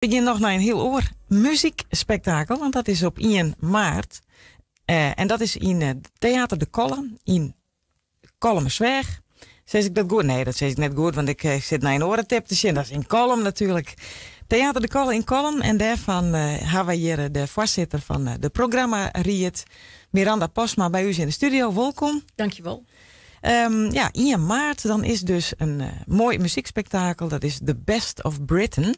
We gaan nog naar een heel oor muziekspektakel, want dat is op 1 maart. En dat is in Theater de Kolle in Kolmersweg. Zeg ik dat goed? Nee, dat zeg ik net goed, want ik zit naar een orentip te zien. Dat is in Kolm natuurlijk. Theater de Kolle in Kolm. En daarvan hebben we hier de voorzitter van de programma Riet, Miranda Posma, bij u in de studio. Welkom. Dankjewel. 1 maart, dan is dus een mooi muziekspektakel. Dat is The Best of Britain.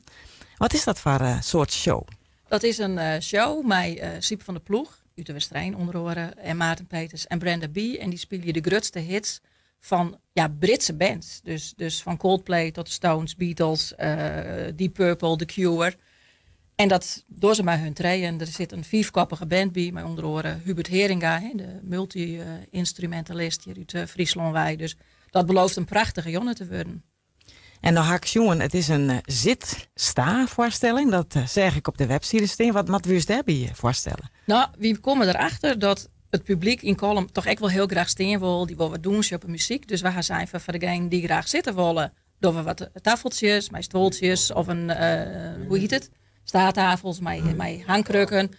Wat is dat voor soort show? Dat is een show met Siep van der Ploeg, Ute Westrijn onder andere, en Maarten Peters en Brenda B. En die spelen de grootste hits van Britse bands. Dus van Coldplay tot de Stones, Beatles, Deep Purple, The Cure. En dat doen ze met hun tweeën. Er zit een 5-koppige band bij, met onder andere Hubert Heringa, de multi-instrumentalist hier uit Friesland. Dus dat belooft een prachtige jongen te worden. En dan haak jongen, het is een zit-sta voorstelling. Dat zeg ik op de website steen. Wat wil je daarbij voorstellen? Nou, we komen erachter dat het publiek in Kolm toch echt wel heel graag steen wil. Die wil wat doen op muziek. Dus we gaan zijn voor degenen die graag zitten willen. Doen we wat tafeltjes, met stoeltjes of een, hoe heet het? Staattafels, met hangkrukken.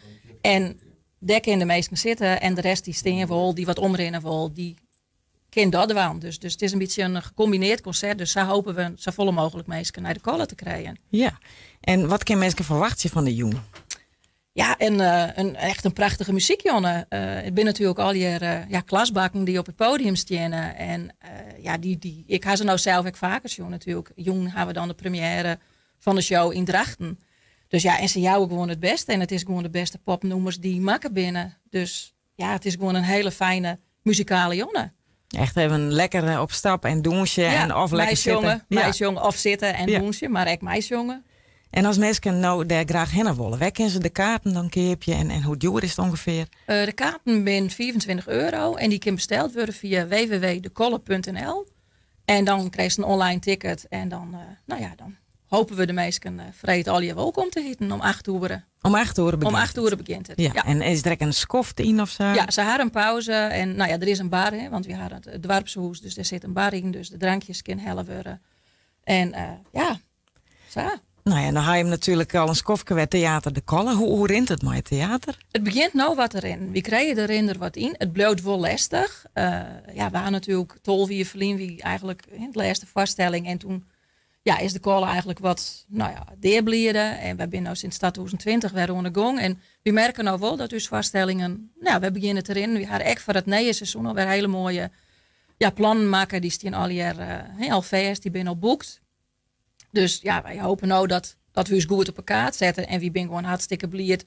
En daar kunnen de meesten zitten. En de rest die steen wil, die wat omrennen wil, die kan dat doen. Dus het is een beetje een gecombineerd concert. Dus zo hopen we zo volle mogelijk mensen naar de kolen te krijgen. Ja, en wat kan mensen verwachten van de jong? Ja, en echt een prachtige muziek, Jonne. Ik ben natuurlijk al hier klasbakken die op het podium staan. En ik ga ze nou zelf ook vaker zien natuurlijk. Jong hebben we dan de première van de show in Drachten. Dus ja, en ze jouwen gewoon het beste. En het is gewoon de beste popnummers die maken binnen. Dus ja, het is gewoon een hele fijne muzikale jonne. Echt even lekker op stap en douchen en of lekker zitten. Meisjongen of zitten en douchen, maar echt meisjongen. En als mensen nou daar graag heen willen, waar kunnen ze de kaarten dan keepje en hoe duur is het ongeveer? De kaarten zijn €25 en die kunnen besteld worden via www.dekolle.nl. En dan krijg je een online ticket en dan, dan hopen we de mensen vrij al je welkom te heten om 8 uur. Om 8 uur begint Om 8 uur begint het. Ja. En is er een skoft in of zo? Ja, ze hadden een pauze en er is een bar, hè, want we hadden het dorpshuis, dus er zit een bar in, dus de drankjes kunnen hellen worden. En zo. Nou ja, dan ga je hem natuurlijk al een skofke met Theater de Kolle. Hoe rint het met theater? Het begint nou wat erin. We krijgen er wat in. Het blijft wel lastig. We hadden natuurlijk Tolwie verliezen eigenlijk in de laatste voorstelling. En toen is de Kolle eigenlijk wat deerblieden. En we zijn nu sinds 2020 weer aan de gang. En we merken nou wel dat dus voorstellingen, we beginnen erin. We gaan echt voor het nieuwe seizoen alweer hele mooie plannen maken. Die staan al hier al vast, die zijn al boekt. Dus wij hopen nou dat we ons goed op elkaar zetten. En we zijn gewoon hartstikke blij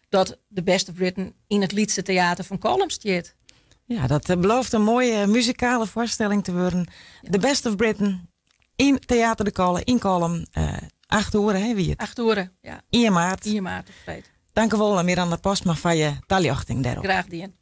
dat de Best of Britain in het Liedse Theater van Kolm staat. Ja, dat belooft een mooie muzikale voorstelling te worden. The Best of Britain in Theater de Kolle in Kolm. 8 uur, hè, wie het? 8 uur, ja. 1 maart. 1 maart, of vreed. Dank u wel, Miranda Posma, van je taljochting daarop. Graag gedaan.